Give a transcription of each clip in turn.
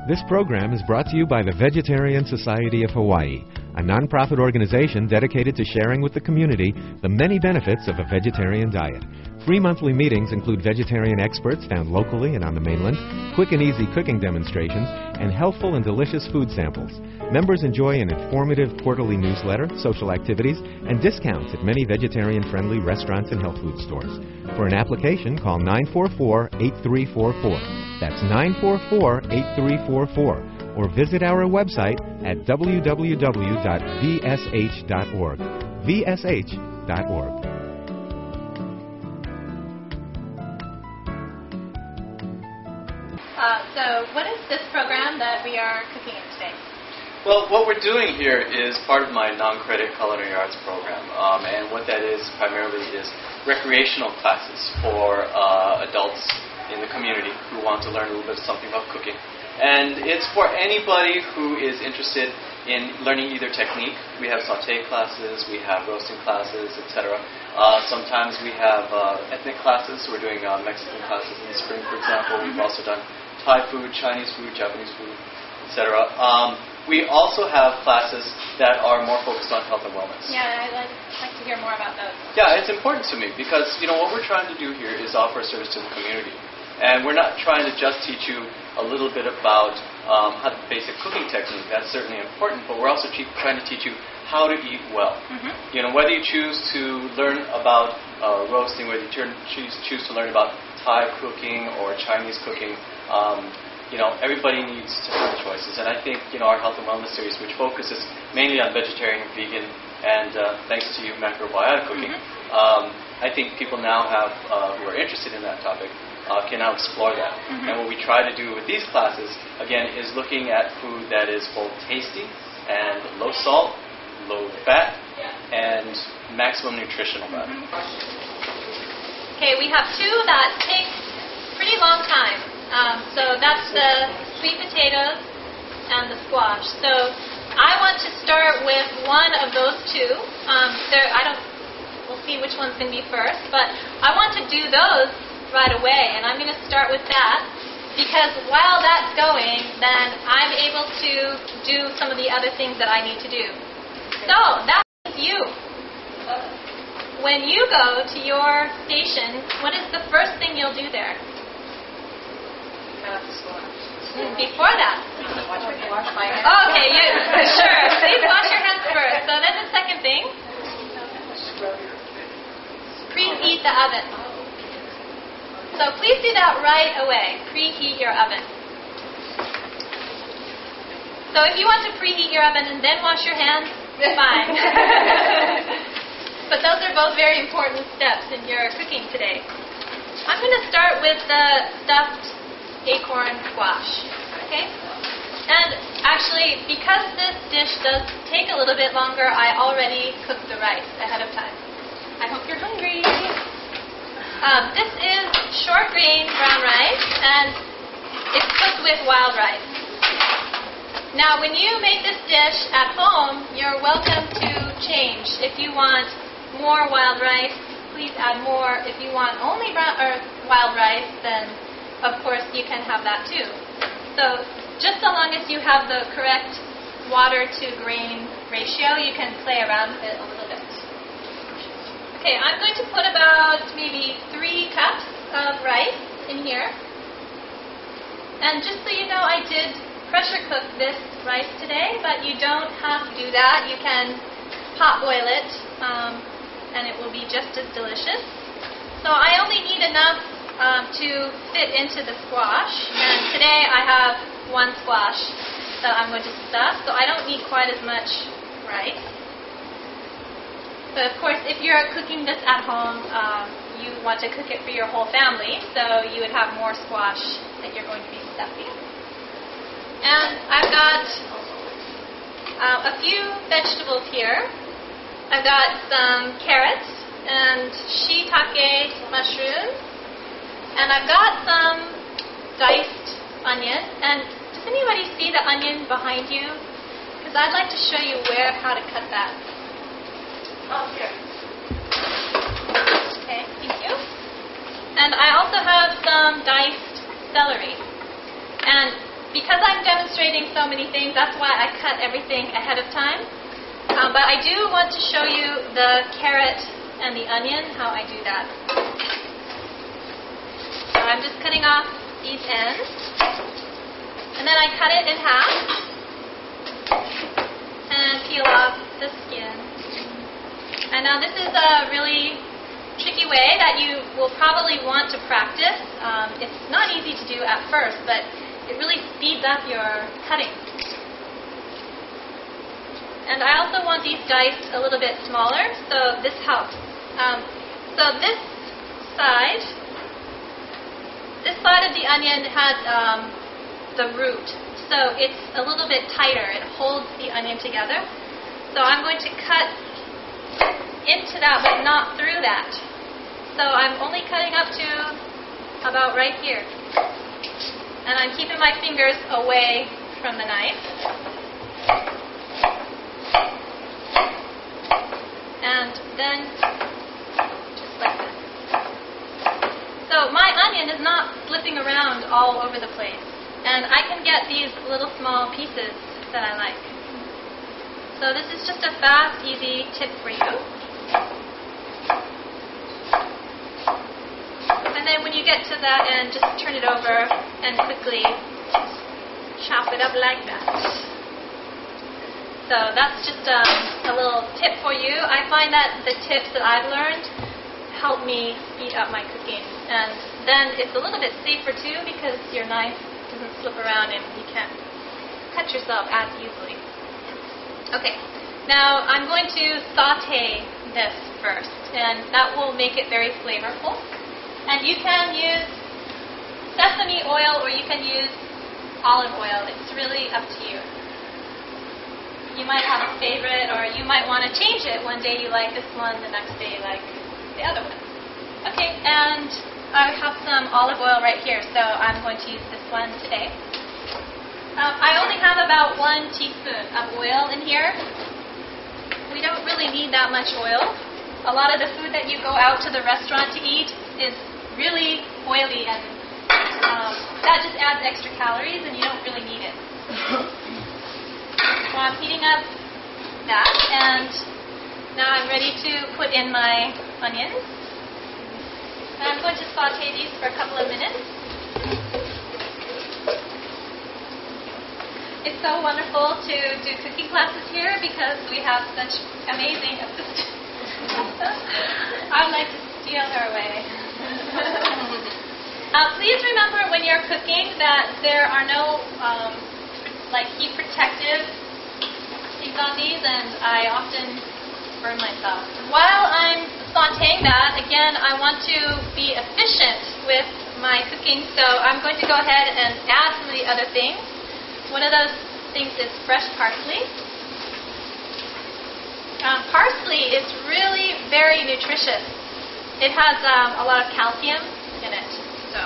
This program is brought to you by the Vegetarian Society of Hawaii, a nonprofit organization dedicated to sharing with the community the many benefits of a vegetarian diet. Free monthly meetings include vegetarian experts found locally and on the mainland, quick and easy cooking demonstrations, and healthful and delicious food samples. Members enjoy an informative quarterly newsletter, social activities, and discounts at many vegetarian-friendly restaurants and health food stores. For an application, call 944-8344. That's 944-8344. Or visit our website at www.vsh.org. vsh.org. So what is this program that we are cooking in today? Well, what we're doing here is part of my non-credit culinary arts program. And what that is primarily is recreational classes for adults in the community who want to learn a little bit of something about cooking. And it's for anybody who is interested in learning either technique. We have sauté classes, we have roasting classes, etc. Sometimes we have ethnic classes. We're doing Mexican classes in the spring, for example. We've also done Thai food, Chinese food, Japanese food, etc. We also have classes that are more focused on health and wellness. Yeah, I'd like to hear more about those. Yeah, it's important to me because, what we're trying to do here is offer a service to the community. And we're not trying to just teach you a little bit about basic cooking technique. That's certainly important, but we're also trying to teach you how to eat well. Mm-hmm. Whether you choose to learn about roasting, whether you choose to learn about Thai cooking or Chinese cooking, everybody needs to have choices. And I think, our health and wellness series, which focuses mainly on vegetarian and vegan, and thanks to you, macrobiotic cooking, I think people now have, who are interested in that topic, can now explore that. Mm-hmm. And what we try to do with these classes, again, is looking at food that is both tasty and low salt, low fat, and maximum nutritional value. Okay, we have two that take pretty long time. So that's the sweet potatoes and the squash. So I want to start with one of those two. We'll see which one's going to be first, but I want to do those right away, and I'm going to start with that because while that's going, then I'm able to do some of the other things that I need to do. So that means you. When you go to your station, what is the first thing you'll do there? Before that. Wash my hands. Okay, sure. Please wash your hands first. So then the second thing, preheat the oven. So please do that right away. Preheat your oven. So if you want to preheat your oven and then wash your hands, fine. But those are both very important steps in your cooking today. I'm going to start with the stuffed acorn squash. Okay? And actually, because this dish does take a little bit longer, I already cooked the rice ahead of time. I hope you're hungry. This is short grain brown rice, and it's cooked with wild rice. Now, when you make this dish at home, you're welcome to change. If you want more wild rice, please add more. If you want only wild rice, then of course you can have that too. So just so long as you have the correct water to grain ratio, you can play around with it a little bit. Okay, I'm going to put about maybe 3 cups of rice in here. And just so you know, I did pressure cook this rice today, but you don't have to do that. You can pot boil it, and it will be just as delicious. So I only need enough to fit into the squash. And today I have 1 squash that I'm going to stuff, so I don't need quite as much rice. But of course, if you're cooking this at home, you want to cook it for your whole family, so you would have more squash that you're going to be stuffing. And I've got a few vegetables here. I've got some carrots and shiitake mushrooms, and I've got some diced onion. And does anybody see the onion behind you? Because I'd like to show you how to cut that. Oh, here. Okay, thank you. And I also have some diced celery. And because I'm demonstrating so many things, that's why I cut everything ahead of time. But I do want to show you the carrot and the onion, how I do that. So I'm just cutting off these ends, and then I cut it in half and peel off the skin. And now this is a really tricky way that you will probably want to practice. It's not easy to do at first, but it really speeds up your cutting. And I also want these diced a little bit smaller, so this helps. So this side of the onion has the root, so it's a little bit tighter. It holds the onion together. So I'm going to cut into that, but not through that. So I'm only cutting up to about right here. And I'm keeping my fingers away from the knife. And then just like this. So my onion is not flipping around all over the place. And I can get these little small pieces that I like. So this is just a fast, easy tip for you. And then when you get to that end, just turn it over and quickly chop it up like that. So that's just a little tip for you. I find that the tips that I've learned help me speed up my cooking. And then it's a little bit safer too, because your knife doesn't slip around and you can't cut yourself as easily. Okay, now I'm going to saute this first, and that will make it very flavorful. And you can use sesame oil or you can use olive oil. It's really up to you. You might have a favorite, or you might want to change it. One day you like this one, the next day you like the other one. Okay, and I have some olive oil right here, so I'm going to use this one today. I only have about 1 teaspoon of oil in here. We don't really need that much oil. A lot of the food that you go out to the restaurant to eat is really oily, and that just adds extra calories, and you don't really need it. So I'm heating up that, and now I'm ready to put in my onions. And I'm going to saute these for a couple of minutes. It's so wonderful to do cooking classes here because we have such amazing assistants. I'd like to steal her away. Please remember when you're cooking that there are no heat protective things on these, and I often burn myself. While I'm sauteing that, again, I want to be efficient with my cooking, so I'm going to go ahead and add some of the other things. One of those things is fresh parsley. Parsley is really very nutritious. It has a lot of calcium in it, so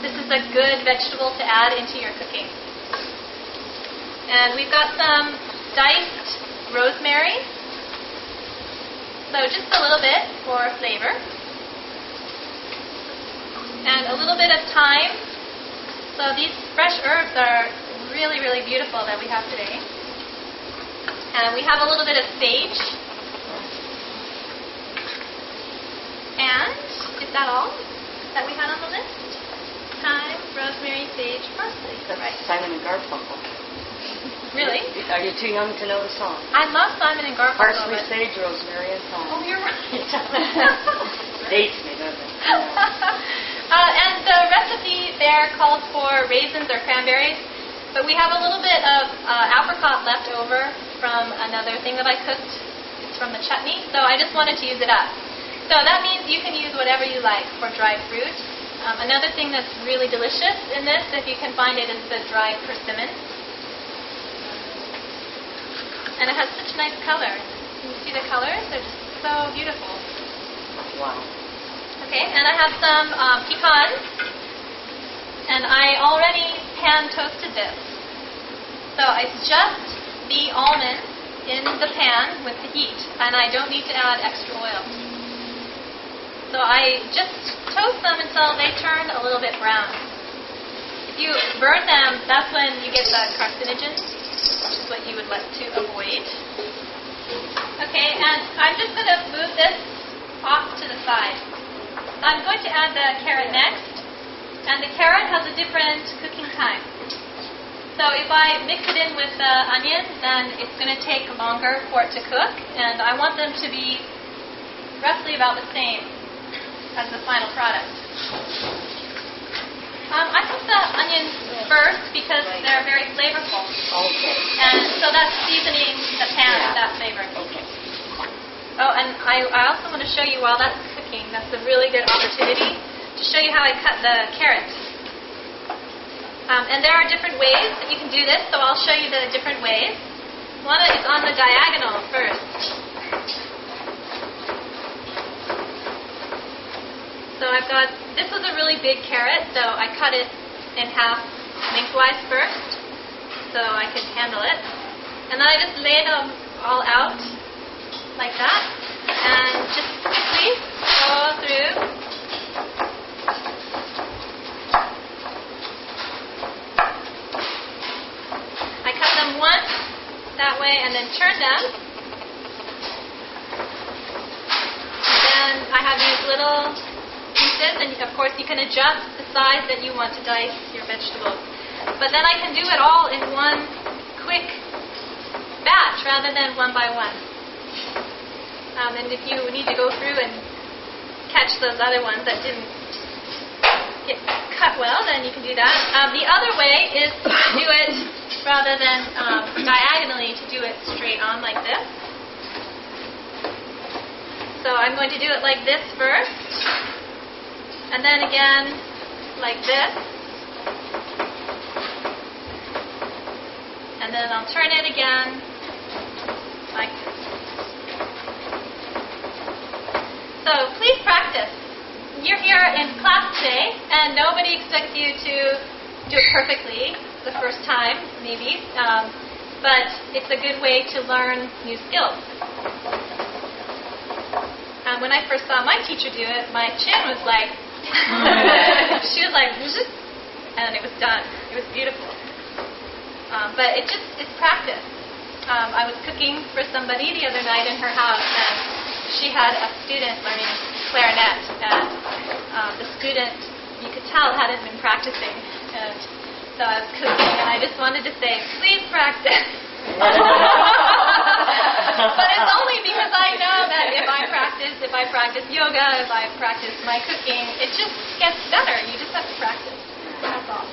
this is a good vegetable to add into your cooking. And we've got some diced rosemary, so just a little bit for flavor. And a little bit of thyme. So these fresh herbs are really, really beautiful that we have today. And we have a little bit of sage. And is that all that we had on the list? Thyme, rosemary, sage, parsley. That's right. Simon and Garfunkel. Really? Are you too young to know the song? I love Simon and Garfunkel. Parsley, sage, rosemary, and thyme. Oh, you're right. Dates me, doesn't it? And the recipe there calls for raisins or cranberries, but we have a little bit of apricot left over from another thing that I cooked. It's from the chutney, so I just wanted to use it up. So that means you can use whatever you like for dried fruit. Another thing that's really delicious in this, if you can find it, is the dried persimmon. And it has such nice color. Can you see the colors? They're just so beautiful. Wow. Okay, and I have some pecans. And I already pan toasted this. So it's just the almonds in the pan with the heat. And I don't need to add extra oil. So I just toast them until they turn a little bit brown. you burn them, that's when you get the carcinogens, which is what you would like to avoid. Okay, and I'm just going to move this off to the side. I'm going to add the carrot next, and the carrot has a different cooking time. So if I mix it in with the onion, then it's going to take longer for it to cook, and I want them to be roughly about the same as the final product. I put the onions first because they're very flavorful. Okay. And so that's seasoning the pan with that flavor. Okay. Oh, and I also want to show you while that's cooking, that's a really good opportunity to show you how I cut the carrot. And there are different ways that you can do this, so I'll show you the different ways. One is on the diagonal first. So I've got, this was a really big carrot, so I cut it in half lengthwise first, so I could handle it. And then I just lay them all out like that, and just quickly go through. I cut them once that way and then turn them. And then I have these little pieces, and of course you can adjust the size that you want to dice your vegetables. But then I can do it all in one quick batch rather than one by one. And if you need to go through and catch those other ones that didn't get cut well, then you can do that. The other way is to do it rather than diagonally, to do it straight on like this. So I'm going to do it like this first. And then again, like this. And then I'll turn it again, like this. So please practice. You're here in class today, and nobody expects you to do it perfectly the first time, maybe. But it's a good way to learn new skills. When I first saw my teacher do it, my chin was like, she was like, and it was done. It was beautiful. But it's practice. I was cooking for somebody the other night in her house, and she had a student learning clarinet, and the student, you could tell, hadn't been practicing. And so I was cooking, and I just wanted to say, please practice. But it's only because I know that if I practice yoga, if I practice my cooking, it just gets better. You just have to practice. That's all.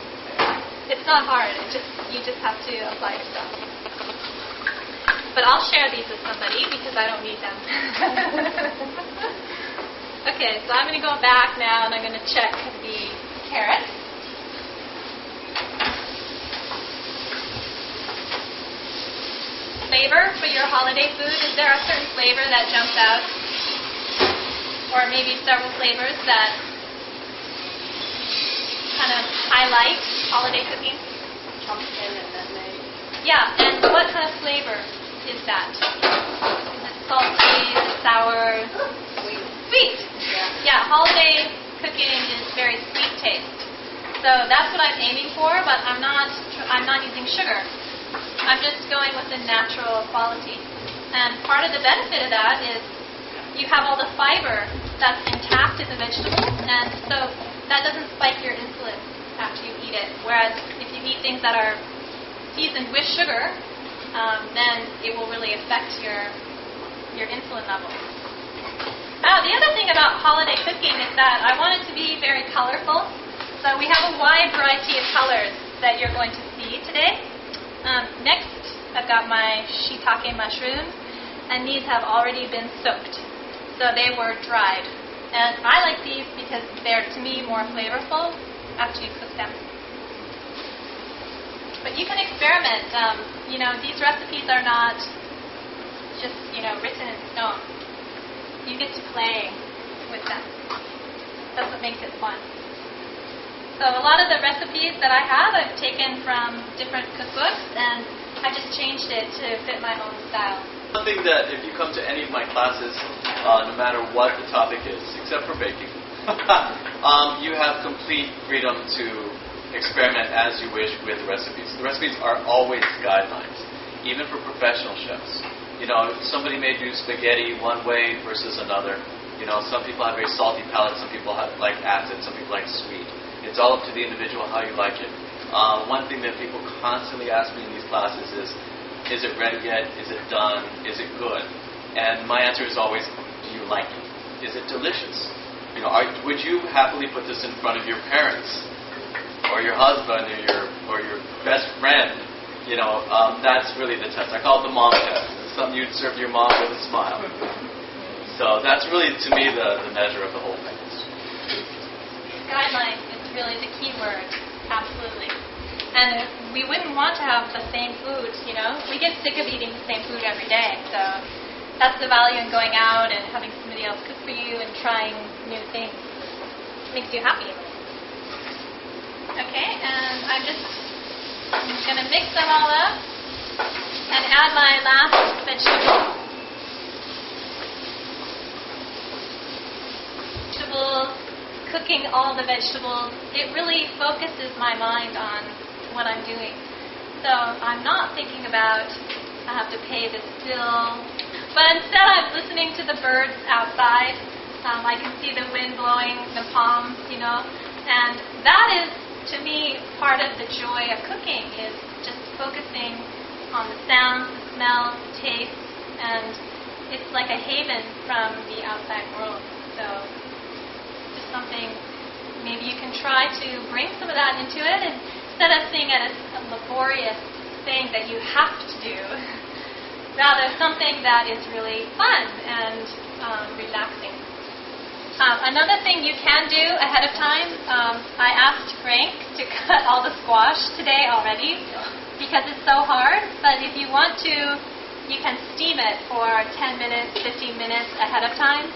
It's not hard. You just have to apply yourself. But I'll share these with somebody because I don't need them. Okay, so I'm going to go back now and I'm going to check the carrots. Flavor for your holiday food? Is there a certain flavor that jumps out? Or maybe several flavors that kind of highlight holiday cooking? Pumpkin and nutmeg. Yeah, and what kind of flavor is that? Is it salty, sour, sweet? Yeah, holiday cooking is very sweet taste. So that's what I'm aiming for, but I'm not using sugar. I'm just going with the natural quality. And part of the benefit of that is you have all the fiber that's intact in the vegetable, and so that doesn't spike your insulin after you eat it. Whereas if you eat things that are seasoned with sugar, then it will really affect your insulin level. The other thing about holiday cooking is that I want it to be very colorful. So we have a wide variety of colors that you're going to see today. Next, I've got my shiitake mushrooms, and these have already been soaked. So they were dried. And I like these because they're, to me, more flavorful after you cook them. But you can experiment. These recipes are not just, written in stone. You get to play with them. That's what makes it fun. So a lot of the recipes that I have, I've taken from different cookbooks, and I just changed it to fit my own style. Something that if you come to any of my classes, no matter what the topic is, except for baking, you have complete freedom to experiment as you wish with recipes. The recipes are always guidelines, even for professional chefs. You know, somebody may do spaghetti one way versus another. You know, some people have very salty palates, some people like acid, some people like sweet. It's all up to the individual how you like it. One thing that people constantly ask me in these classes is it ready yet? Is it done? Is it good? And my answer is always, do you like it? Is it delicious? You know, would you happily put this in front of your parents or your husband or your best friend? You know, that's really the test. I call it the mom test. It's something you'd serve your mom with a smile. So that's really, to me, the measure of the whole thing. Guidelines is really the key word. Absolutely. And we wouldn't want to have the same food, you know. We get sick of eating the same food every day. So that's the value in going out and having somebody else cook for you and trying new things. It makes you happy. Okay, and I'm just going to mix them all up and add my last vegetable. Cooking all the vegetables, it really focuses my mind on what I'm doing. So I'm not thinking about I have to pay this bill, but instead I'm listening to the birds outside. I can see the wind blowing the palms, you know, and that is, to me, part of the joy of cooking is just focusing on the sounds, the smells, the tastes, and it's like a haven from the outside world. So just something, maybe you can try to bring some of that into it, and instead of seeing it as a laborious thing that you have to do, rather something that is really fun and relaxing. Another thing you can do ahead of time, I asked Frank to cut all the squash today already because it's so hard, but if you want to, you can steam it for 10 minutes, 15 minutes ahead of time,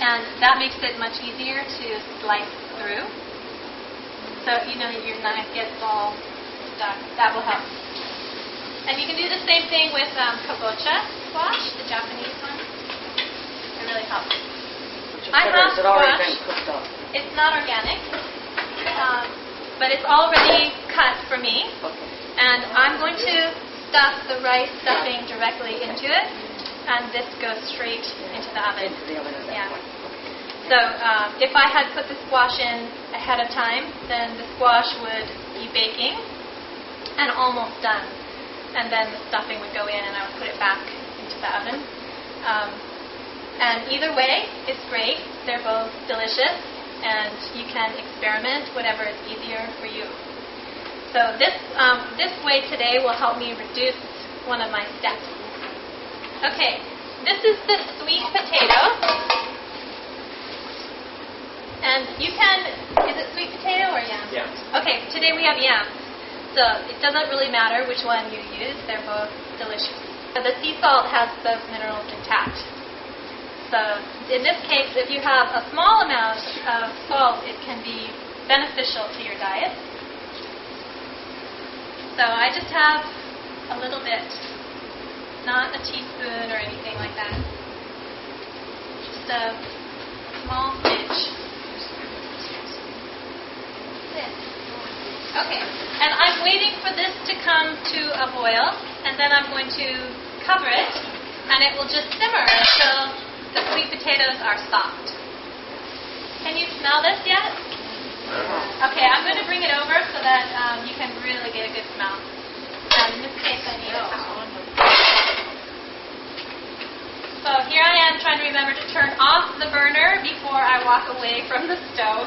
and that makes it much easier to slice through. So, you know, your knife gets all stuck. That will help. And you can do the same thing with kabocha squash, the Japanese one. It really helps. I have squash. It's not organic, but it's already cut for me. And I'm going to stuff the rice stuffing directly into it, and this goes straight into the oven. Yeah. So if I had put the squash in ahead of time, then the squash would be baking and almost done. And then the stuffing would go in, and I would put it back into the oven. And either way, it's great. They're both delicious, and you can experiment whatever is easier for you. So this way today will help me reduce one of my steps. Okay, this is the sweet potato. And you can, is it sweet potato or yams? Yams. Okay, today we have yams. So it doesn't really matter which one you use. They're both delicious. So the sea salt has those minerals intact. So in this case, if you have a small amount of salt, it can be beneficial to your diet. So I just have a little bit, not a teaspoon or anything like that. Just a small smidge. This. Okay, and I'm waiting for this to come to a boil, and then I'm going to cover it, and it will just simmer until the sweet potatoes are soft. Can you smell this yet? Okay, I'm going to bring it over so that you can really get a good smell. In this case, I need a towel. So here I am trying to remember to turn off the burner before I walk away from the stove,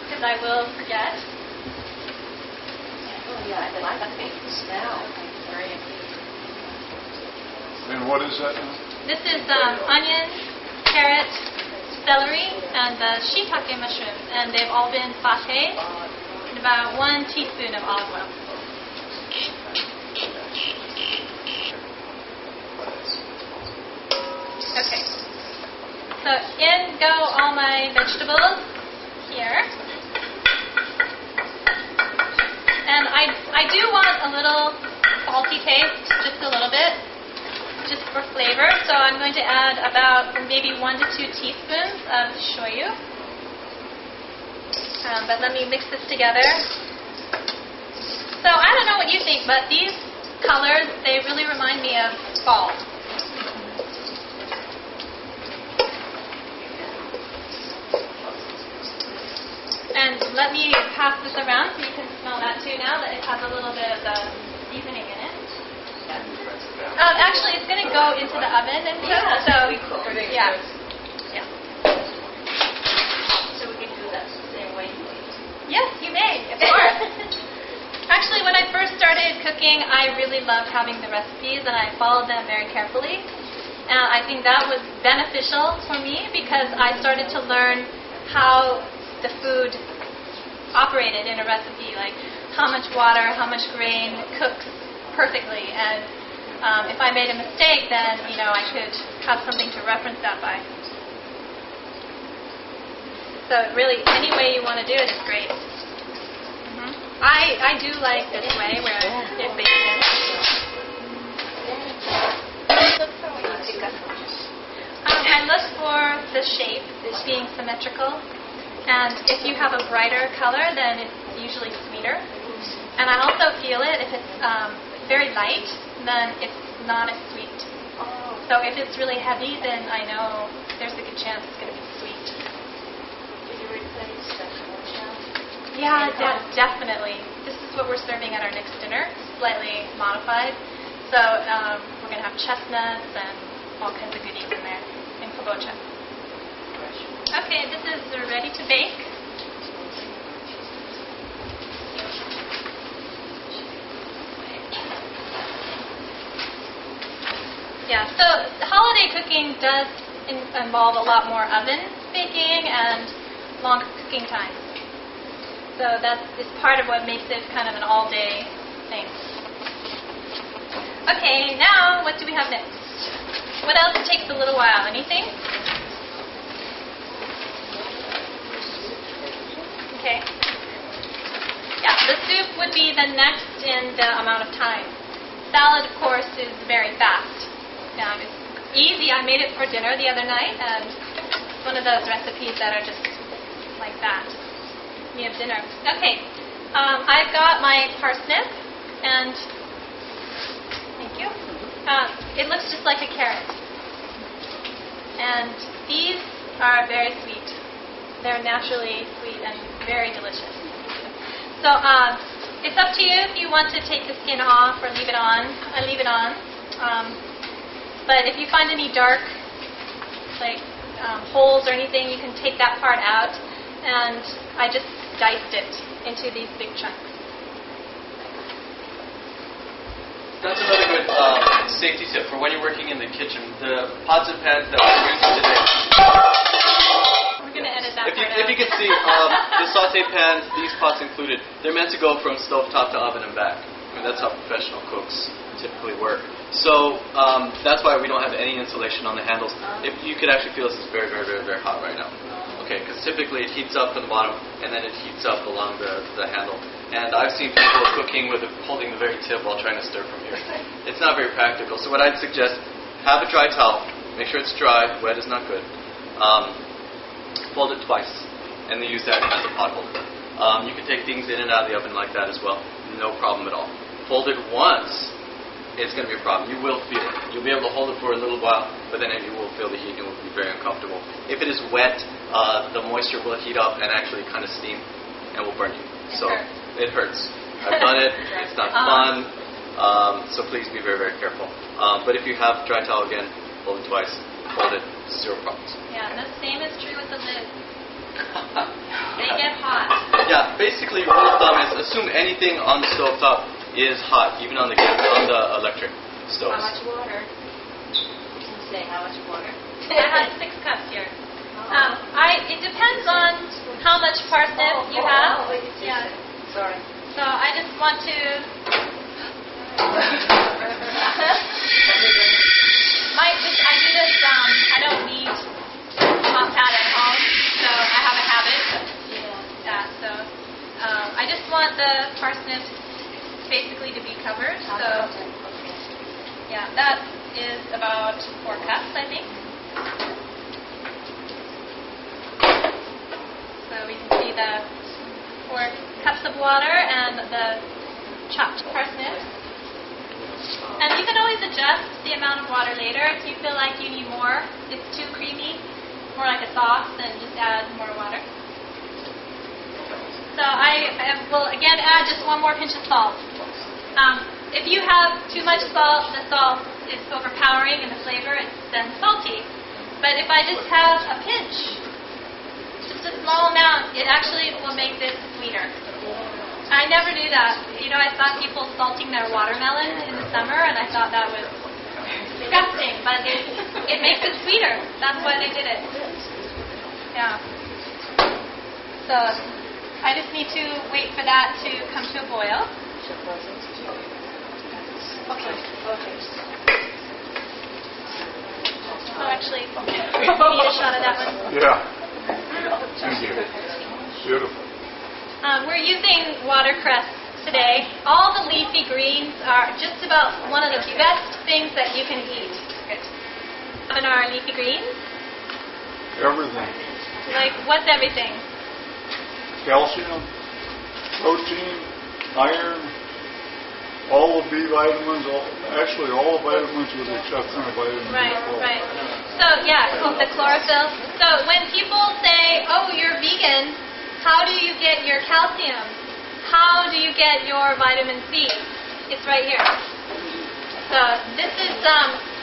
because I will forget. Oh yeah, I like the smell. And what is that now? This is onion, carrot, celery, and the shiitake mushrooms, and they've all been sautéed in about 1 teaspoon of olive oil. Okay. So in go all my vegetables here. And I do want a little salty taste, just a little bit, just for flavor. So I'm going to add about maybe 1 to 2 teaspoons of shoyu. But let me mix this together. So I don't know what you think, but these colors, they really remind me of fall. And let me pass this around so you can smell that too now that it has a little bit of the seasoning in it. Actually, it's going to go into the oven and stuff. So, yeah. So we can do that the same way. Yes, you may, of course. Actually, when I first started cooking, I really loved having the recipes, and I followed them very carefully. And I think that was beneficial for me because I started to learn how the food operated in a recipe, like how much water, how much grain cooks perfectly. And if I made a mistake, then I could have something to reference that by. So really, any way you want to do it is great. I do like this way where it bakes in. I look for the shape being symmetrical, and if you have a brighter color, then it's usually sweeter. And I also feel it if it's very light, then it's not as sweet. So if it's really heavy, then I know there's a good chance it's going to be sweet. Did you replace the mocha? Yeah, definitely. This is what we're serving at our next dinner, slightly modified. So we're going to have chestnuts and all kinds of goodies in there, in kabocha. Okay, this is ready to bake. Yeah, so holiday cooking does involve a lot more oven baking and long cooking time. So that is part of what makes it kind of an all-day thing. Okay, now what do we have next? What else takes a little while? Anything? Okay. Yeah, the soup would be the next in the amount of time. Salad, of course, is very fast. It's easy. I made it for dinner the other night, and it's one of those recipes that are just like that. We have dinner. Okay, I've got my parsnip, and thank you. It looks just like a carrot. And these are very sweet. They're naturally sweet and very delicious. So it's up to you if you want to take the skin off or leave it on. I leave it on. But if you find any dark, like holes or anything, you can take that part out. And I just diced it into these big chunks. That's another good safety tip for when you're working in the kitchen. The pots and pans that we're using today. We're going to edit that part If you can see, the saute pans, these pots included, they're meant to go from stovetop to oven and back. I mean, that's how professional cooks typically work. So that's why we don't have any insulation on the handles. If you could actually feel this is very, very, very, very hot right now. Okay, because typically it heats up from the bottom and then it heats up along the handle. And I've seen people cooking with holding the very tip while trying to stir from here. It's not very practical. So what I'd suggest, have a dry towel. Make sure it's dry. Wet is not good. Fold it twice, and then use that as a pot holder. You can take things in and out of the oven like that as well. No problem at all. Fold it once, it's going to be a problem. You will feel it. You'll be able to hold it for a little while, but then you will feel the heat and it will be very uncomfortable. If it is wet, the moisture will heat up and actually kind of steam and will burn you. It hurts. I've done it. It's not fun. So please be very, very careful. But if you have dry towel again, fold it twice. Hold it. Zero problems. Yeah, and the same is true with the lid. They get hot. Yeah, basically rule of thumb is assume anything on the stove top is hot, even on the electric stoves. How much water? You can say how much water. I had 6 cups here. It depends on how much parsnip you have. Yeah. Sorry. So I just want to. I do this. I don't need hot pad at home, so I have a habit. Yeah. So I just want the parsnips basically to be covered. So yeah, that is about 4 cups, I think. So we can see the 4 cups of water and the chopped parsnips. And you can always adjust the amount of water later if you feel like you need more. It's too creamy, more like a sauce, then just add more water. So I will again add just one more pinch of salt. If you have too much salt, the salt is overpowering in the flavor, it's then salty. But if I just have a pinch, just a small amount, it actually will make this sweeter. I never knew that. You know, I saw people salting their watermelon in the summer, and I thought that was disgusting, but it makes it sweeter. That's why they did it. Yeah. So I just need to wait for that to come to a boil. Okay. Oh, actually, you need a shot of that one. Yeah. Thank you. Beautiful. We're using watercress today. All the leafy greens are just about one of the best things that you can eat. And our leafy greens? Everything. Like, what's everything? Calcium, protein, iron, all the B vitamins, all the vitamins with the exception of vitamin Right, B12. right. So, yeah, the chlorophyll. So when people say, oh, you're vegan, how do you get your calcium? How do you get your vitamin C? It's right here. So this is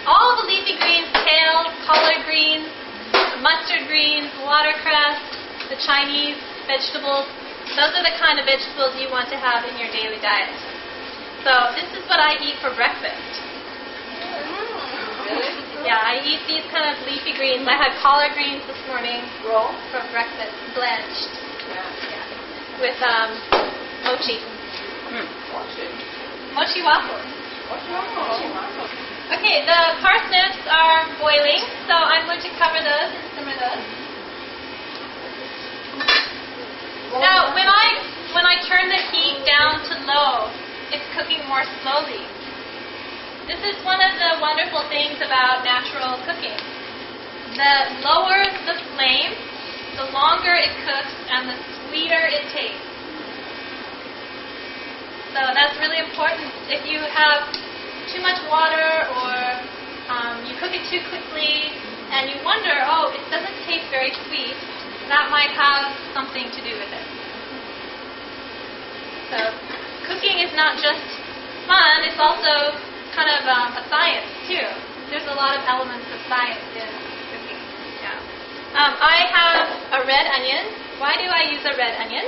all the leafy greens, kale, collard greens, mustard greens, watercress, the Chinese vegetables. Those are the kind of vegetables you want to have in your daily diet. So this is what I eat for breakfast. Yeah, I eat these kind of leafy greens. I had collard greens this morning for breakfast, blanched. Yeah. With mochi. Mochi waffles. Okay, the parsnips are boiling, so I'm going to cover those and simmer those. Now, when I turn the heat down to low, it's cooking more slowly. This is one of the wonderful things about natural cooking. The lower the flame, the longer it cooks and the sweeter it tastes. So that's really important. If you have too much water or you cook it too quickly and you wonder, oh, it doesn't taste very sweet, that might have something to do with it. So cooking is not just fun, it's also kind of a science too. There's a lot of elements of science in cooking. Yeah. I have a red onion. Why do I use a red onion?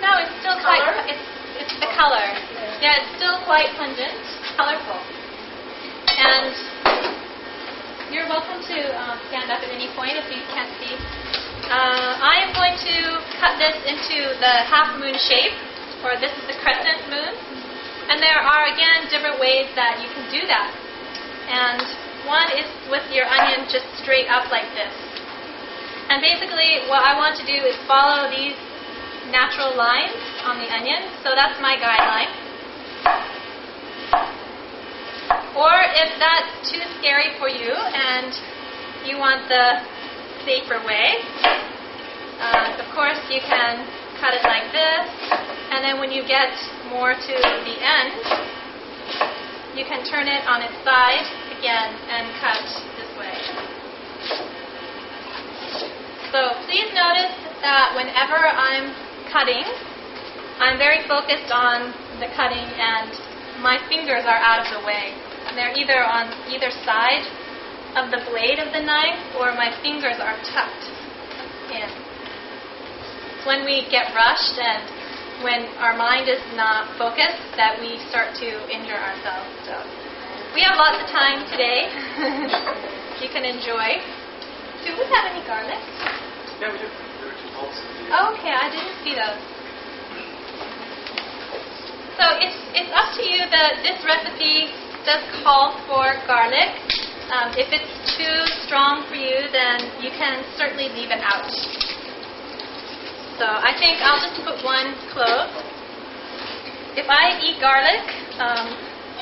No, it's still quite. It's the color. Yeah, it's still quite pungent, colorful. And you're welcome to stand up at any point if you can't see. I am going to cut this into the half moon shape, or this is the crescent moon. And there are, again, different ways that you can do that. And one is with your onion just straight up like this. And basically what I want to do is follow these natural lines on the onion. So that's my guideline. Or if that's too scary for you and you want the safer way, of course you can cut it like this. And then when you get more to the end, you can turn it on its side again and cut this way. So please notice that whenever I'm cutting, I'm very focused on the cutting and my fingers are out of the way. They're either on either side of the blade of the knife or my fingers are tucked in. It's when we get rushed and when our mind is not focused that we start to injure ourselves. So we have lots of time today. You can enjoy. Do we have any garlic? Yeah, we do. Oh, okay, I didn't see those. So it's up to you. This recipe does call for garlic. If it's too strong for you, then you can certainly leave it out. So I think I'll just put one clove. If I eat garlic,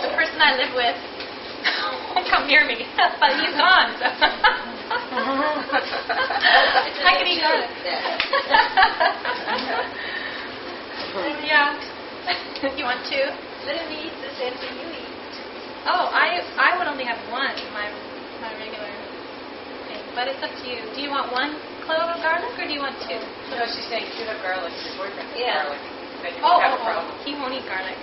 the person I live with won't come near me. But he's gone. So. It's hackety good. Yeah. You want two? Let him eat the same thing you eat. Oh, I would only have one, my regular thing. But it's up to you. Do you want one clove of garlic or do you want two? No, she's saying two have garlic. Your boyfriend has garlic. Then you Oh, have a problem. he won't eat garlic.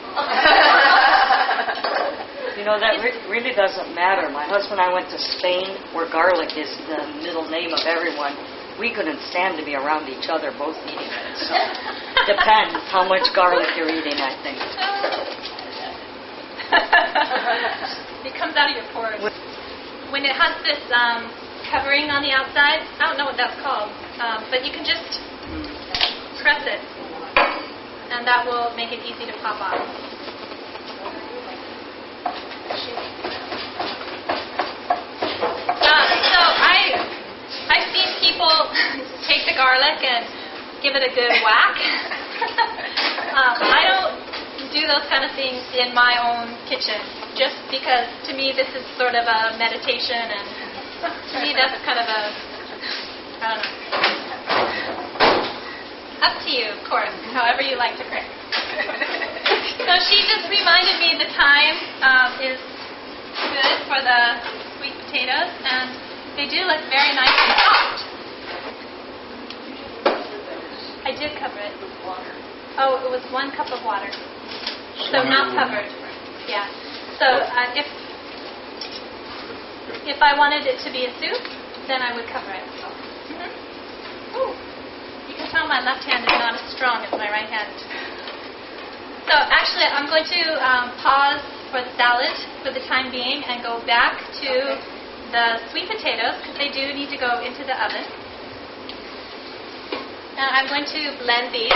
You know, that really doesn't matter. My husband and I went to Spain, where garlic is the middle name of everyone. We couldn't stand to be around each other both eating it. So depends how much garlic you're eating, I think. It comes out of your pores. When it has this covering on the outside, I don't know what that's called, but you can just press it, and that will make it easy to pop off. So I've seen people take the garlic and give it a good whack. I don't do those kind of things in my own kitchen, just because to me this is sort of a meditation, and to me that's kind of a, I don't know. Up to you, of course, however you like to cook. So she just reminded me the time is good for the sweet potatoes, and they do look very nice and soft. I did cover it. Oh, it was 1 cup of water. So not covered. Yeah. So if I wanted it to be a soup, then I would cover it. Mm-hmm. Ooh. You can tell my left hand is not as strong as my right hand. So actually, I'm going to pause for the salad for the time being and go back to the sweet potatoes because they do need to go into the oven. And I'm going to blend these.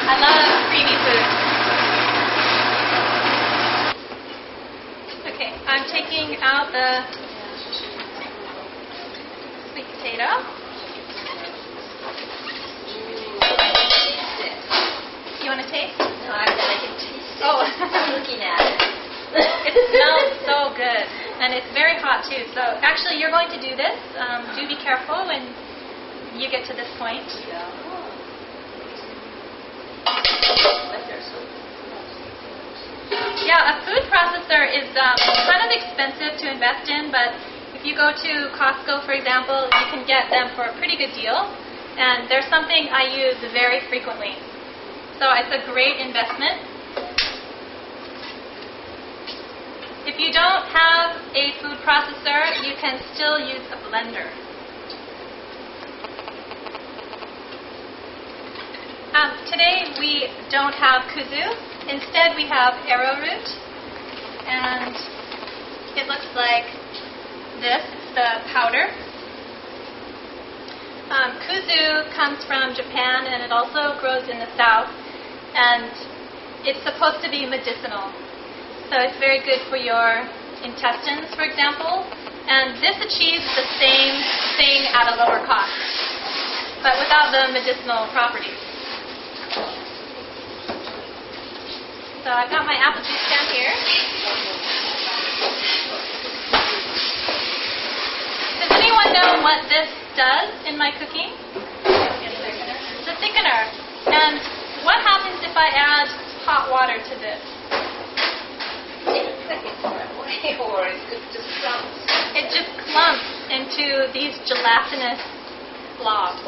I love creamy food. Okay, I'm taking out the sweet potato. You want to taste? No, I said I can taste it. Oh. I'm looking at it. It smells so good, and it's very hot too. So actually, you're going to do this. Do be careful when you get to this point. Yeah, a food processor is kind of expensive to invest in, but if you go to Costco, for example, you can get them for a pretty good deal. And there's something I use very frequently. So it's a great investment. If you don't have a food processor, you can still use a blender. Today we don't have kuzu. Instead we have arrowroot. And it looks like this. It's the powder. Kuzu comes from Japan, and it also grows in the south. And it's supposed to be medicinal. So it's very good for your intestines, for example. And this achieves the same thing at a lower cost, but without the medicinal properties. So I've got my apple juice down here. Does anyone know what this does in my cooking? It's a thickener. And what happens if I add hot water to this? Or it just clumps. It just clumps into these gelatinous blobs.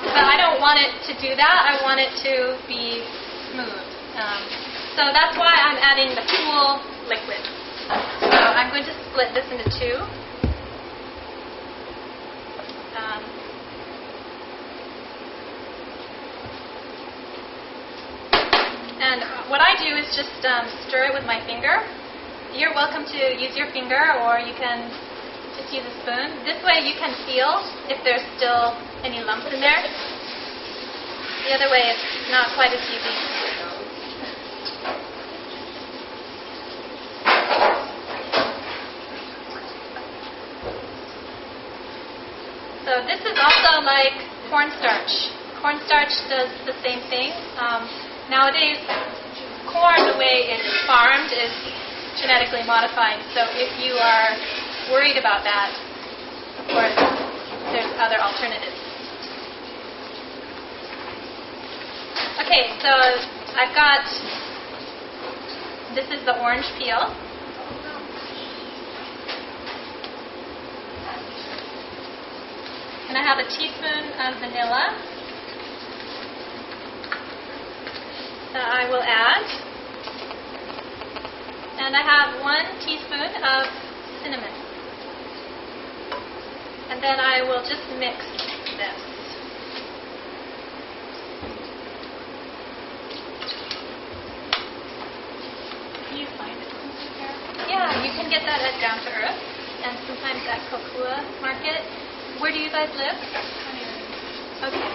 But I don't want it to do that. I want it to be smooth. So that's why I'm adding the cool liquid. So I'm going to split this into two. And what I do is just stir it with my finger. You're welcome to use your finger, or you can just use a spoon. This way you can feel if there's still any lumps in there. The other way it's not quite as easy. So this is also like cornstarch. Cornstarch does the same thing. Nowadays, corn, the way it's farmed, is genetically modified. So if you are worried about that, of course, there's other alternatives. Okay, so I've got, this is the orange peel. And I have a teaspoon of vanilla that I will add. And I have 1 teaspoon of cinnamon. And then I will just mix this. Can you find it? Yeah, you can get that at Down to Earth and sometimes at Kokua Market. Where do you guys live? Okay.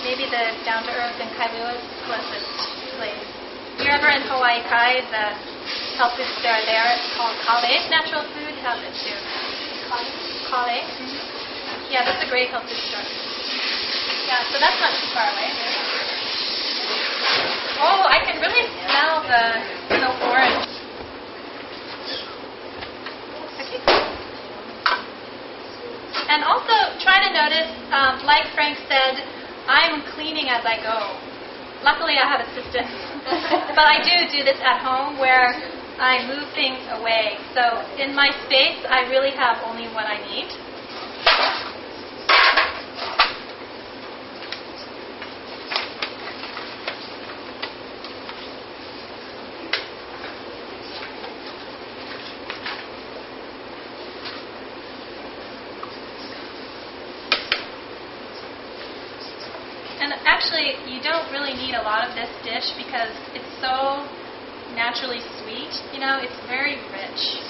Maybe the Down to Earth in Kailua is the closest place. If you're ever in Hawaii Kai, the health food store there, it's called Kale. Natural food has it too. Kale? Mm-hmm. Yeah, that's a great health food store. Yeah, so that's not too far away. Oh, I can really smell the orange. And also try to notice, like Frank said, I'm cleaning as I go. Luckily I have assistants. But I do this at home where I move things away. So in my space, I really have only what I need. Actually, you don't really need a lot of this dish because it's so naturally sweet. You know, it's very rich.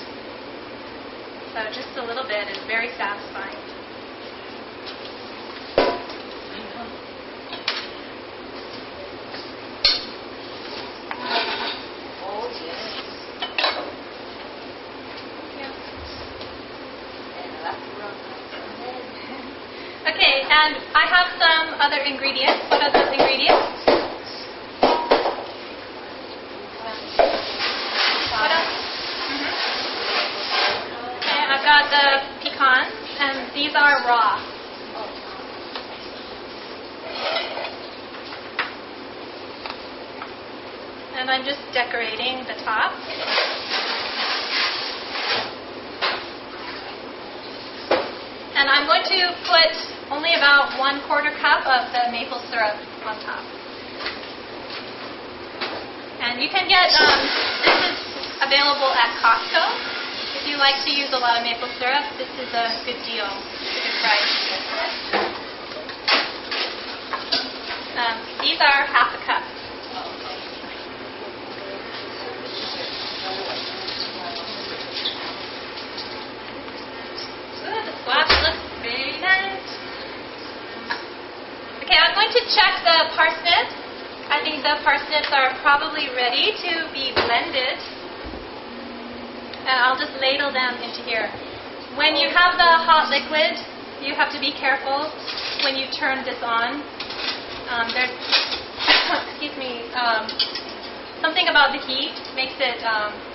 So just a little bit is very satisfying. Okay, and I have some other ingredients. What are those ingredients? What else? Okay, I've got the pecans, and these are raw. And I'm just decorating the top. And I'm going to put only about 1/4 cup of the maple syrup on top. And you can get, this is available at Costco. If you like to use a lot of maple syrup, this is a good deal, a good price. These are 1/2 cup. Ooh, the squash looks very nice. Okay, I'm going to check the parsnips. I think the parsnips are probably ready to be blended. And I'll just ladle them into here. When you have the hot liquid, you have to be careful when you turn this on. There's, excuse me, something about the heat makes it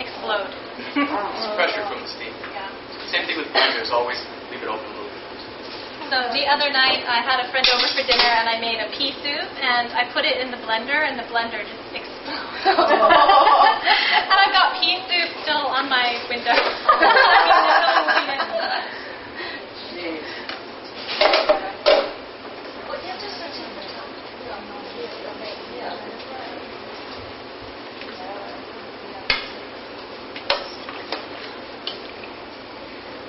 explode. It's pressure from the steam. Yeah. Same thing with blenders, always leave it open a little bit. So the other night I had a friend over for dinner and I made a pea soup and I put it in the blender and the blender just exploded. And I've got pea soup still on my window.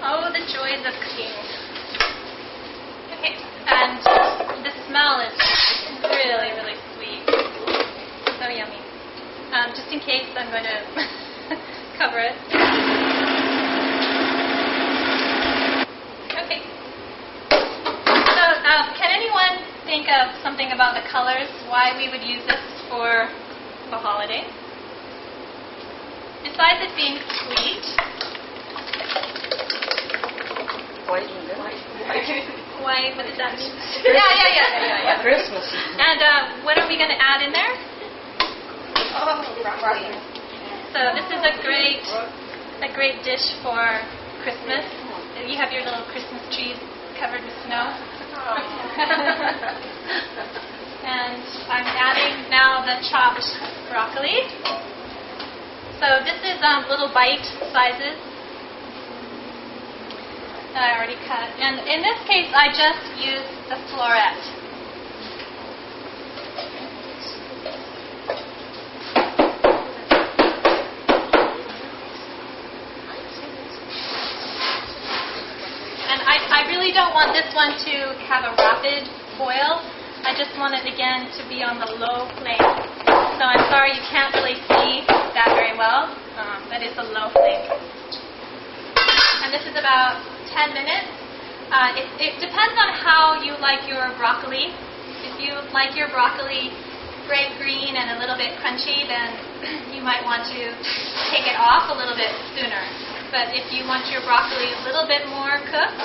Oh, the joys of cooking. Okay, and the smell is really, really sweet. So yummy. Just in case, I'm going to cover it. Okay. So, can anyone think of something about the colors, why we would use this for a holiday? Besides it being sweet, white and good. White, what does that mean? Yeah. Christmas. And what are we going to add in there? So this is a great dish for Christmas. You have your little Christmas trees covered with snow. And I'm adding now the chopped broccoli. So this is little bite sizes that I already cut. And in this case, I just used the floret. And I really don't want this one to have a rapid boil. I just want it, again, to be on the low flame. So I'm sorry you can't really see that very well, but it's a low flame. And this is about 10 minutes. It depends on how you like your broccoli. If you like your broccoli bright green and a little bit crunchy, then you might want to take it off a little bit sooner. But if you want your broccoli a little bit more cooked,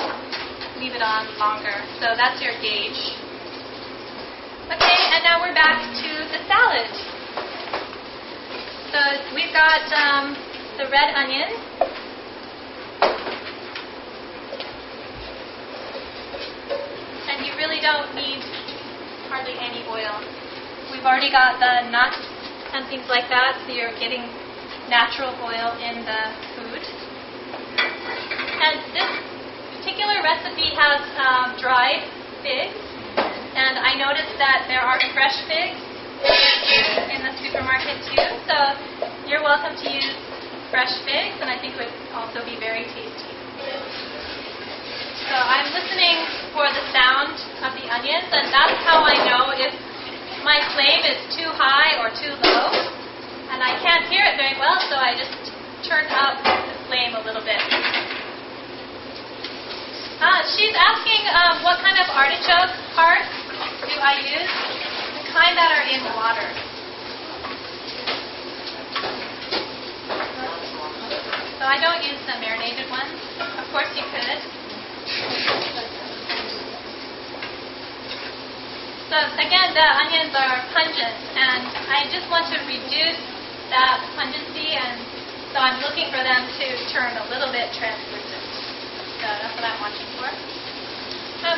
leave it on longer. So that's your gauge. Okay, and now we're back to the salad. So we've got the red onion. And you really don't need hardly any oil. We've already got the nuts and things like that, so you're getting natural oil in the food. And this particular recipe has dried figs. And I noticed that there are fresh figs in the supermarket too, so you're welcome to use fresh figs, and I think it would also be very tasty. So I'm listening for the sound of the onions, and that's how I know if my flame is too high or too low. And I can't hear it very well, so I just turn up the flame a little bit. She's asking what kind of artichoke hearts do I use? The kind that are in water. So I don't use the marinated ones. Of course you could. So again, the onions are pungent, and I just want to reduce that pungency, and so I'm looking for them to turn a little bit translucent. So that's what I'm watching for.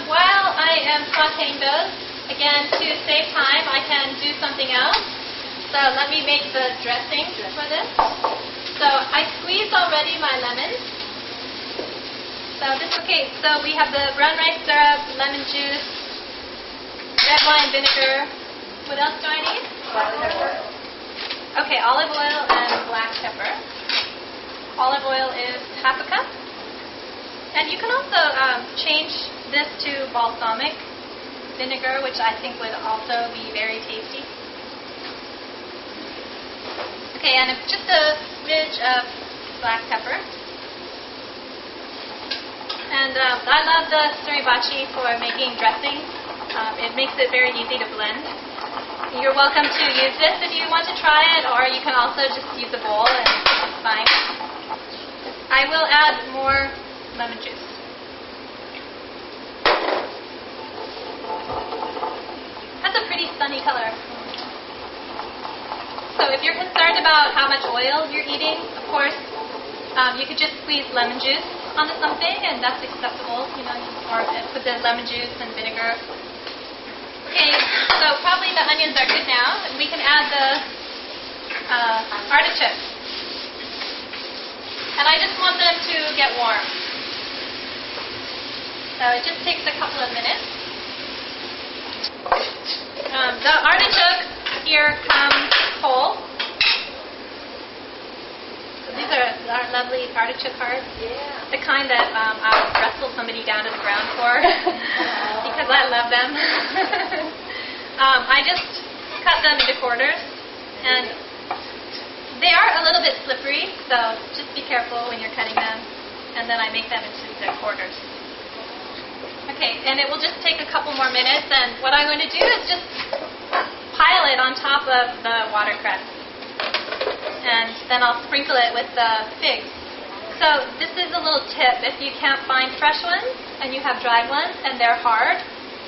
While I am sauteing those, again, to save time, I can do something else. So let me make the dressing for this. So I squeezed already my lemons. So we have the brown rice syrup, lemon juice, red wine vinegar. What else do I need? Olive pepper. Okay, olive oil and black pepper. Olive oil is half a cup. And you can also change this to balsamic vinegar, which I think would also be very tasty. Okay, and just a smidge of black pepper. And I love the sriracha for making dressing. It makes it very easy to blend. You're welcome to use this if you want to try it, or you can also just use a bowl and it's fine. I will add more lemon juice. That's a pretty sunny color. So if you're concerned about how much oil you're eating, of course, you could just squeeze lemon juice onto something, and that's acceptable, or put the lemon juice and vinegar. Okay, so probably the onions are good now, and we can add the artichokes. And I just want them to get warm. So it just takes a couple of minutes. The artichoke here comes whole. So these are our lovely artichoke hearts. Yeah. The kind that I'll wrestle somebody down to the ground for because I love them. I just cut them into quarters, and they are a little bit slippery, so just be careful when you're cutting them. And then I make them into the quarters. Okay, and it will just take a couple more minutes, and what I'm going to do is just pile it on top of the watercress. And then I'll sprinkle it with the figs. So this is a little tip. If you can't find fresh ones and you have dried ones and they're hard,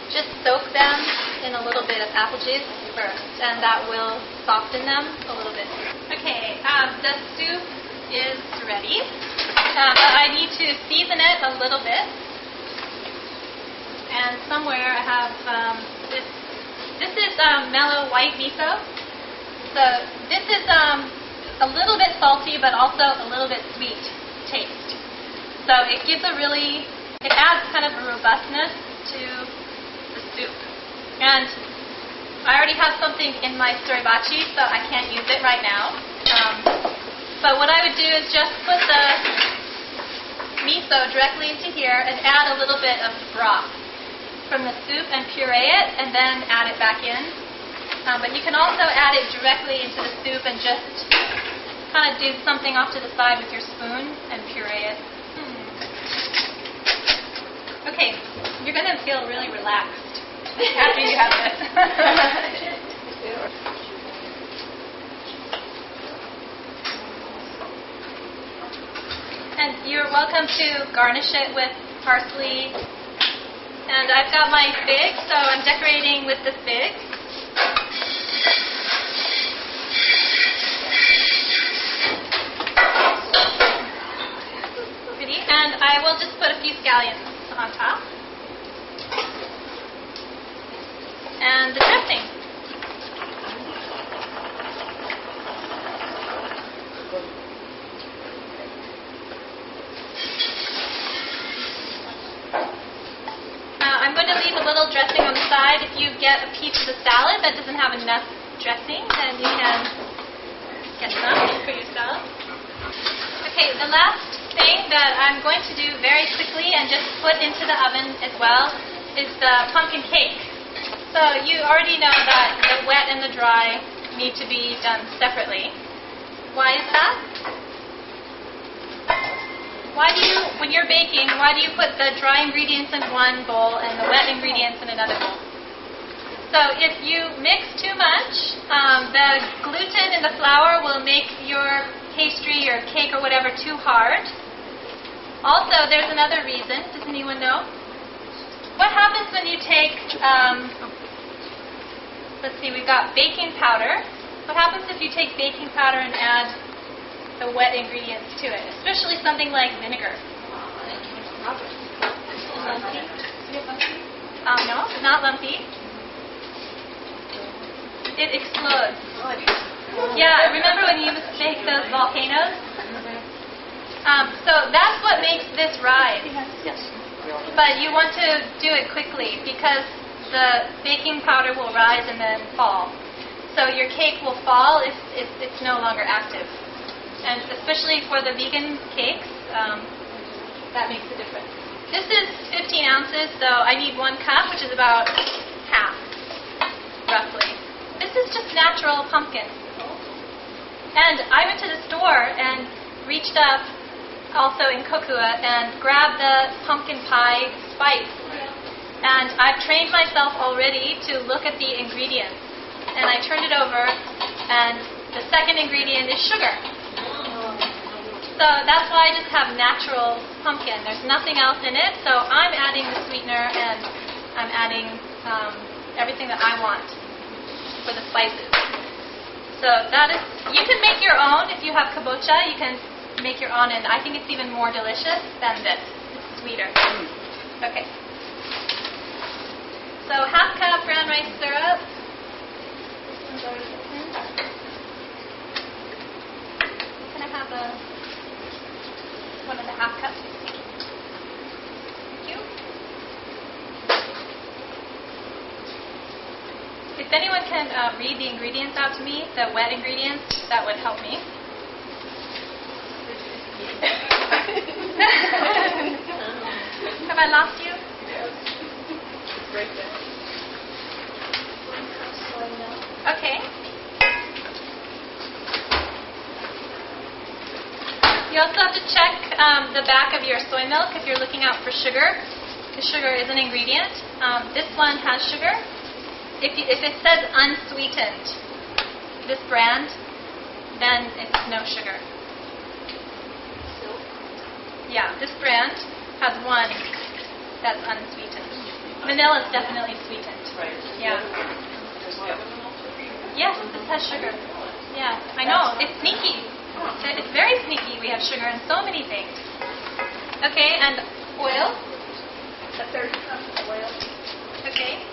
just soak them in a little bit of apple juice first, and that will soften them a little bit. Okay, the soup is ready. I need to season it a little bit. And somewhere I have this. This is mellow white miso. So this is a little bit salty, but also a little bit sweet taste. So it gives it adds kind of a robustness to the soup. And I already have something in my suribachi, so I can't use it right now. But what I would do is just put the miso directly into here and add a little bit of broth from the soup and puree it and then add it back in. But you can also add it directly into the soup and just kind of do something off to the side with your spoon and puree it. Okay, you're going to feel really relaxed after you have this. And you're welcome to garnish it with parsley. And I've got my fig, so I'm decorating with the fig. And I will just put a few scallions on top. And the dressing. I'm going to leave a little dressing on the side. If you get a piece of the salad that doesn't have enough dressing, then you can get some for your salad. Okay, the last thing that I'm going to do very quickly and just put into the oven as well is the pumpkin cake. So you already know that the wet and the dry need to be done separately. Why is that? When you're baking, why do you put the dry ingredients in one bowl and the wet ingredients in another bowl? So if you mix too much, the gluten in the flour will make your pastry or cake or whatever too hard. Also, there's another reason. Does anyone know? What happens when you take, let's see, we've got baking powder. What happens if you take baking powder and add the wet ingredients to it, especially something like vinegar? Lumpy? No, not lumpy. It explodes. Yeah, remember when you used to make those volcanoes? So that's what makes this rise. Yes. But you want to do it quickly because the baking powder will rise and then fall. So your cake will fall if it's no longer active. And especially for the vegan cakes, that makes a difference. This is 15 ounces, so I need 1 cup, which is about half, roughly. This is just natural pumpkin. And I went to the store and reached up, also in Kokua, and grabbed the pumpkin pie spice. And I've trained myself already to look at the ingredients. And I turned it over, and the second ingredient is sugar. So that's why I just have natural pumpkin. There's nothing else in it, so I'm adding the sweetener and I'm adding everything that I want for the spices. So that is, you can make your own. If you have kabocha, you can make your own, and I think it's even more delicious than this. It's sweeter. Okay. So half cup brown rice syrup. This one's already open. Can I have one of the half cups? Thank you. If anyone can read the ingredients out to me, the wet ingredients, that would help me. Have I lost you? It's right there. Okay. You also have to check the back of your soy milk if you're looking out for sugar, because sugar is an ingredient. This one has sugar. If it says unsweetened, this brand, then it's no sugar. Yeah, this brand has one that's unsweetened. Vanilla is definitely sweetened. Right. Yeah. Yes, this has sugar. Yeah, I know. It's sneaky. It's very sneaky. We have sugar in so many things. Okay, and oil. A third cup of oil. Okay.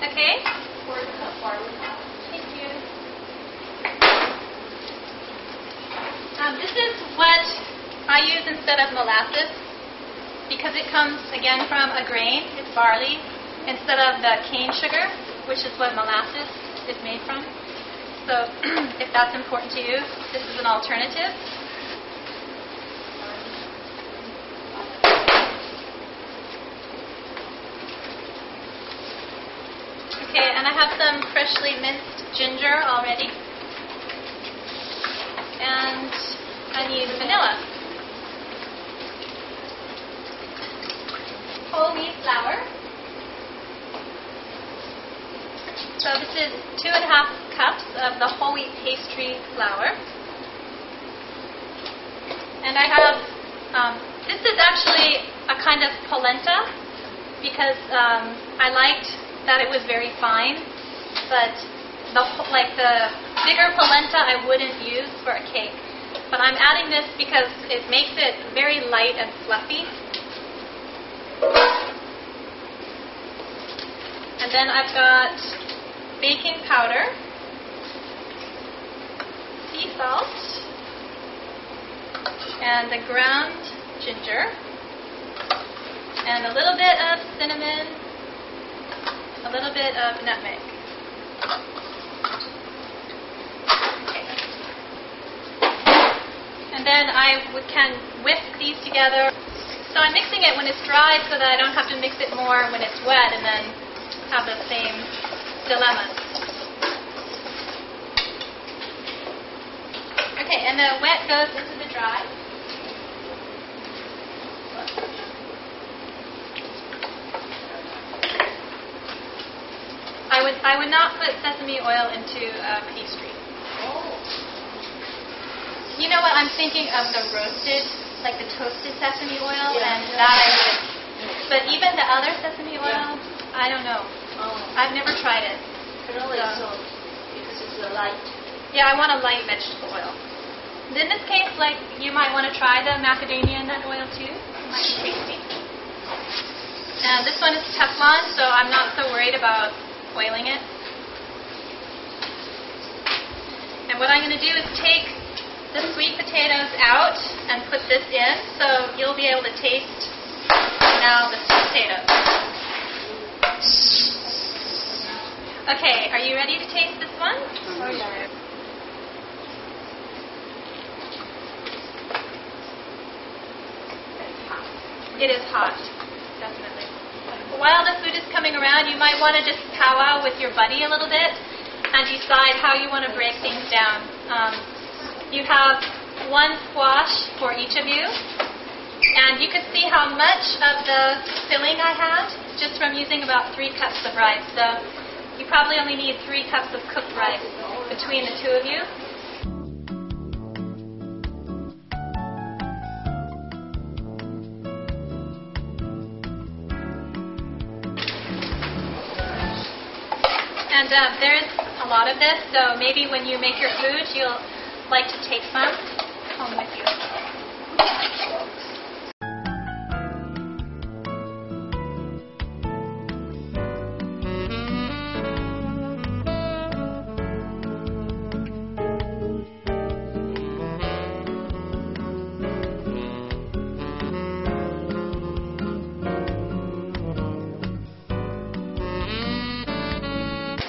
Okay. Quarter cup barley. Thank you. This is what I use instead of molasses because it comes again from a grain. It's barley instead of the cane sugar, which is what molasses is made from. So if that's important to you, this is an alternative. Okay, and I have some freshly minced ginger already. And I need vanilla. Whole wheat flour. So this is 2.5 cups of the whole wheat pastry flour. And I have, this is actually a kind of polenta because I liked that it was very fine, but the bigger polenta I wouldn't use for a cake. But I'm adding this because it makes it very light and fluffy. And then I've got baking powder, sea salt, and the ground ginger, and a little bit of cinnamon, a little bit of nutmeg. Okay. And then I can whisk these together. So I'm mixing it when it's dry so that I don't have to mix it more when it's wet and then have the same dilemmas. Okay, and the wet goes into the dry. I would not put sesame oil into pastry. You know what? I'm thinking of the roasted, like the toasted sesame oil, and that I would. But even the other sesame oil, I don't know. I've never tried it. Canola salt, because it's a light. Yeah, I want a light vegetable oil. In this case, like you might want to try the macadamia nut oil too. It might be tasty. And this one is Teflon, so I'm not so worried about oiling it. And what I'm going to do is take the sweet potatoes out and put this in, so you'll be able to taste now the sweet potatoes. Okay, are you ready to taste this one? Oh, yeah. It is hot, definitely. While the food is coming around, you might want to just powwow with your buddy a little bit and decide how you want to break things down. You have one squash for each of you, and you could see how much of the filling I had just from using about 3 cups of rice. So you probably only need 3 cups of cooked rice between the two of you. And there's a lot of this, so maybe when you make your food, you'll like to take some home with you.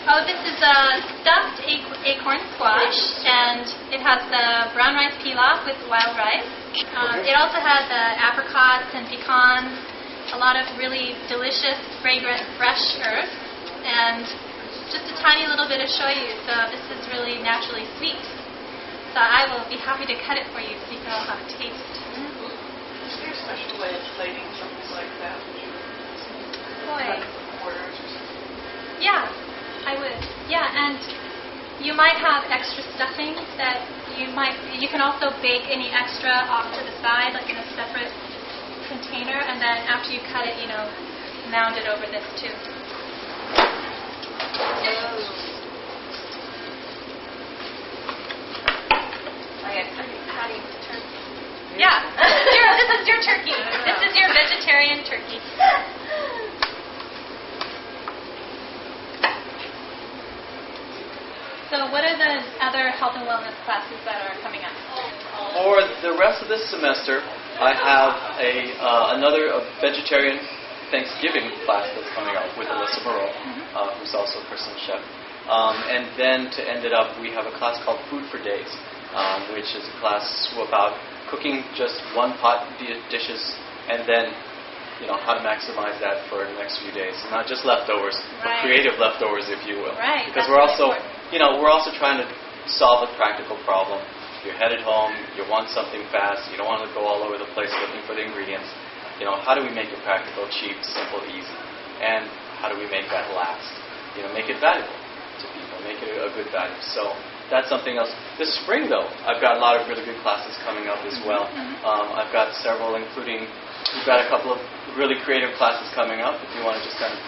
Oh, this is a stuffed acorn squash, and it has the brown rice pilaf with wild rice. It also has apricots and pecans, a lot of really delicious, fragrant, fresh herbs, and just a tiny little bit of shoyu, so this is really naturally sweet. So I will be happy to cut it for you so you can all have a taste. Is there a special way of plating something like that? Boy. Orders or something? Yeah. I would. Yeah, and You might have extra stuffing that you can also bake any extra off to the side, like in a separate container, and then after you cut it, mound it over this too. Yeah, this is your turkey. This is your vegetarian turkey. So what are the other health and wellness classes that are coming up? For the rest of this semester, I have another vegetarian Thanksgiving class that's coming up with Alyssa Moreau, who's also a personal chef. And then to end it up, we have a class called Food for Days, which is a class about cooking just one pot dishes, and then how to maximize that for the next few days, and not just leftovers, but creative leftovers, if you will. Right. Because we're also, we're also trying to solve a practical problem. You're headed home, you want something fast, you don't want to go all over the place looking for the ingredients. How do we make it practical, cheap, simple, easy, and how do we make that last? Make it valuable to people, make it a good value. So that's something else. This spring, though, I've got a lot of really good classes coming up as well. I've got several, including, we've got a couple of really creative classes coming up, if you want to just kind of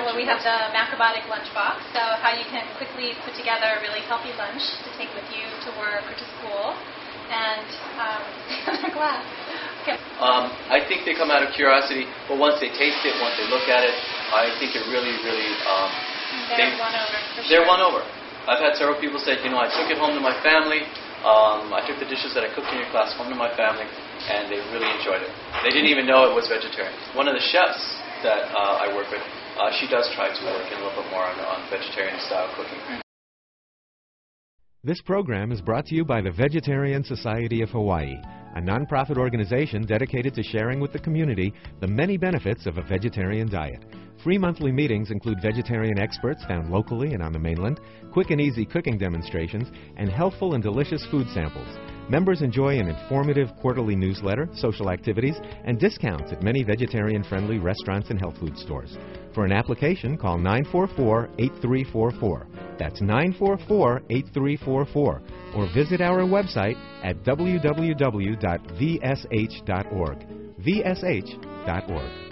well, we have the Macrobiotic lunchbox, so how you can quickly put together a really healthy lunch to take with you to work or to school. And glass. Okay. I think they come out of curiosity, but once they taste it, once they look at it, I think it really, really... they're won over. They're won over. I've had several people say, I took it home to my family. I took the dishes that I cooked in your class home to my family, and they really enjoyed it. They didn't even know it was vegetarian. One of the chefs that I work with, she does try to work in a little bit more on vegetarian-style cooking. This program is brought to you by the Vegetarian Society of Hawaii, a nonprofit organization dedicated to sharing with the community the many benefits of a vegetarian diet. Free monthly meetings include vegetarian experts found locally and on the mainland, quick and easy cooking demonstrations, and healthful and delicious food samples. Members enjoy an informative quarterly newsletter, social activities, and discounts at many vegetarian-friendly restaurants and health food stores. For an application, call 944-8344. That's 944-8344. Or visit our website at www.vsh.org. vsh.org.